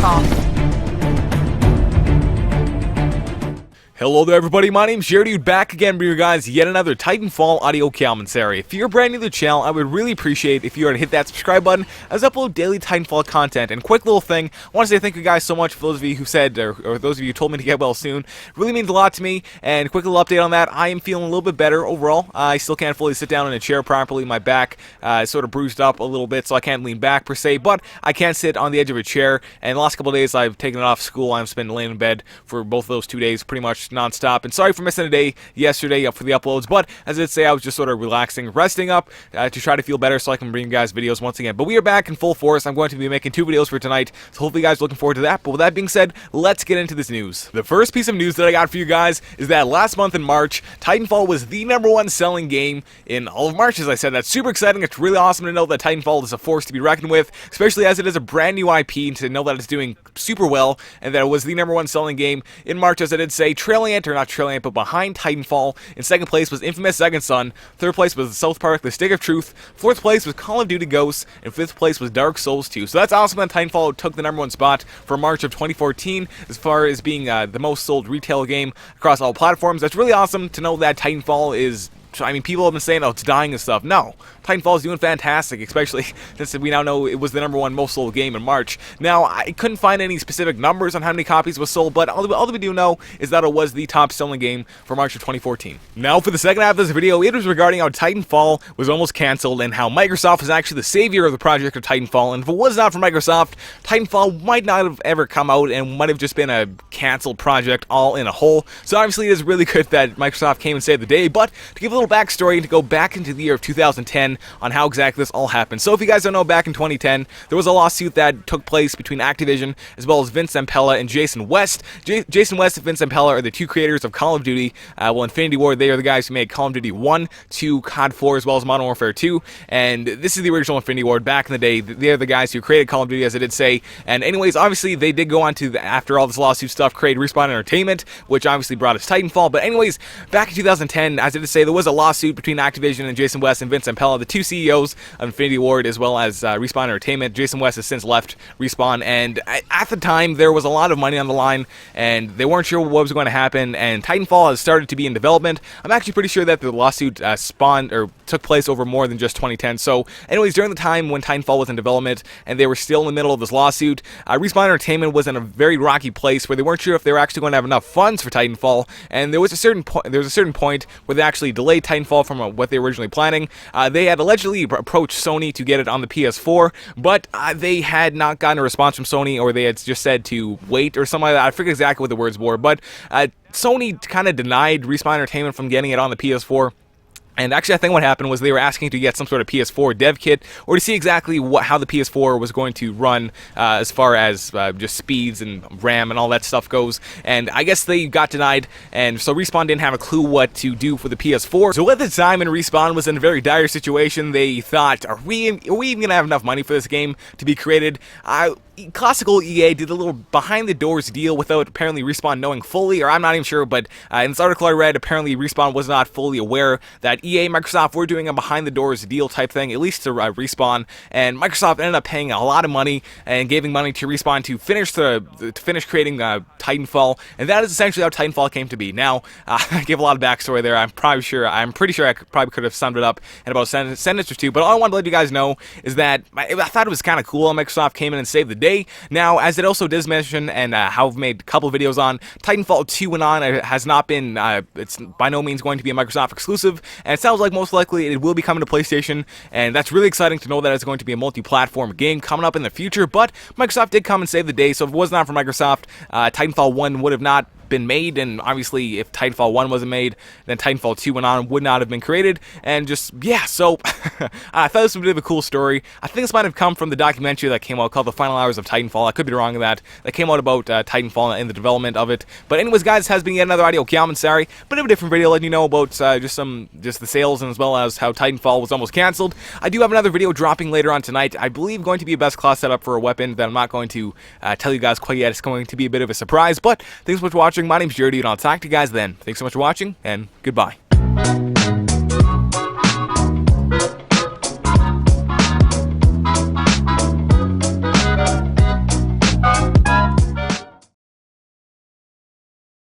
Titanfall. Hello there everybody, my name's Dude, back again bringing you guys yet another Titanfall audio commentary. If you're brand new to the channel, I would really appreciate if you were to hit that subscribe button as I upload daily Titanfall content. And quick little thing, I want to say thank you guys so much for those of you who said, or those of you who told me to get well soon. It really means a lot to me, and quick little update on that, I am feeling a little bit better overall. I still can't fully sit down in a chair properly, my back is sort of bruised up a little bit, so I can't lean back per se, but I can sit on the edge of a chair, and the last couple of days I've taken it off school. I've been laying in bed for both of those 2 days pretty much non-stop, and sorry for missing a day yesterday up for the uploads, but as I did say, I was just sort of relaxing, resting up to try to feel better so I can bring you guys videos once again. But we are back in full force. I'm going to be making 2 videos for tonight, so hopefully you guys are looking forward to that. But with that being said, let's get into this news. The first piece of news that I got for you guys is that last month in March, Titanfall was the #1 selling game in all of March. As I said, that's super exciting. It's really awesome to know that Titanfall is a force to be reckoned with, especially as it is a brand new IP, and to know that it's doing super well, and that it was the #1 selling game in March, as I did say, trailing it, or not trailing it, but behind Titanfall. In second place was Infamous Second Son, third place was South Park The Stick of Truth, fourth place was Call of Duty Ghosts, and fifth place was Dark Souls 2. So that's awesome that Titanfall took the #1 spot for March of 2014 as far as being the most sold retail game across all platforms. That's really awesome to know that Titanfall is, I mean, people have been saying, oh, it's dying and stuff. No, Titanfall is doing fantastic, especially since we now know it was the #1 most sold game in March. Now, I couldn't find any specific numbers on how many copies was sold, but all that we do know is that it was the top selling game for March of 2014. Now, for the second half of this video, it was regarding how Titanfall was almost cancelled and how Microsoft was actually the savior of the project of Titanfall. And if it was not for Microsoft, Titanfall might not have ever come out and might have just been a canceled project all in a whole. So obviously, it is really good that Microsoft came and saved the day, but to give a little backstory and to go back into the year of 2010 on how exactly this all happened. So if you guys don't know, back in 2010, there was a lawsuit that took place between Activision as well as Vince Zampella and Jason West. Jason West and Vince Zampella are the two creators of Call of Duty. Well, Infinity Ward, they are the guys who made Call of Duty 1, 2, COD 4, as well as Modern Warfare 2. And this is the original Infinity Ward back in the day. They are the guys who created Call of Duty, as I did say. And anyways, obviously, they did go on to, after all this lawsuit stuff, create Respawn Entertainment, which obviously brought us Titanfall. But anyways, back in 2010, as I did say, there was a lawsuit between Activision and Jason West and Vince Zampella, the two CEOs of Infinity Ward as well as Respawn Entertainment. Jason West has since left Respawn, and at the time there was a lot of money on the line, and they weren't sure what was going to happen, and Titanfall has started to be in development. I'm actually pretty sure that the lawsuit spawned or took place over more than just 2010. So anyways, during the time when Titanfall was in development and they were still in the middle of this lawsuit, Respawn Entertainment was in a very rocky place where they weren't sure if they were actually going to have enough funds for Titanfall, and there was a certain point where they actually delayed Titanfall from what they were originally planning. They had allegedly approached Sony to get it on the PS4, but they had not gotten a response from Sony, or they had just said to wait or something like that. I forget exactly what the words were, but Sony kind of denied Respawn Entertainment from getting it on the PS4. And actually, I think what happened was they were asking to get some sort of PS4 dev kit, or to see exactly how the PS4 was going to run as far as just speeds and RAM and all that stuff goes. And I guess they got denied, and so Respawn didn't have a clue what to do for the PS4. So at the time, and Respawn was in a very dire situation, they thought, are we even going to have enough money for this game to be created? Classical EA did a little behind-the-doors deal without apparently Respawn knowing fully, or I'm not even sure, but in this article I read, apparently Respawn was not fully aware that EA and Microsoft were doing a behind-the-doors deal type thing, at least to Respawn, and Microsoft ended up paying a lot of money and giving money to Respawn to finish creating Titanfall, and that is essentially how Titanfall came to be. Now, I gave a lot of backstory there. I'm pretty sure I probably could have summed it up in about a sentence or two, but all I wanted to let you guys know is that I thought it was kind of cool how Microsoft came in and saved the day. Now, as it also does mention, and how I've made a couple of videos on, Titanfall 2 and on has not been, it's by no means going to be a Microsoft exclusive, and it sounds like most likely it will be coming to PlayStation, and that's really exciting to know that it's going to be a multi-platform game coming up in the future. But Microsoft did come and save the day, so if it was not for Microsoft, Titanfall 1 would have not been made, and obviously if Titanfall 1 wasn't made, then Titanfall 2 and on would not have been created, and just, yeah, so I thought this was a bit of a cool story. I think this might have come from the documentary that came out called The Final Hours of Titanfall. I could be wrong in that came out about Titanfall and the development of it. But anyways, guys, this has been yet another audio commentary, bit of a different video letting you know about just the sales, and as well as how Titanfall was almost cancelled. I do have another video dropping later on tonight, I believe going to be a best class setup for a weapon that I'm not going to tell you guys quite yet. It's going to be a bit of a surprise, but thanks so much for watching. My name's Dude, and I'll talk to you guys then. Thanks so much for watching, and goodbye.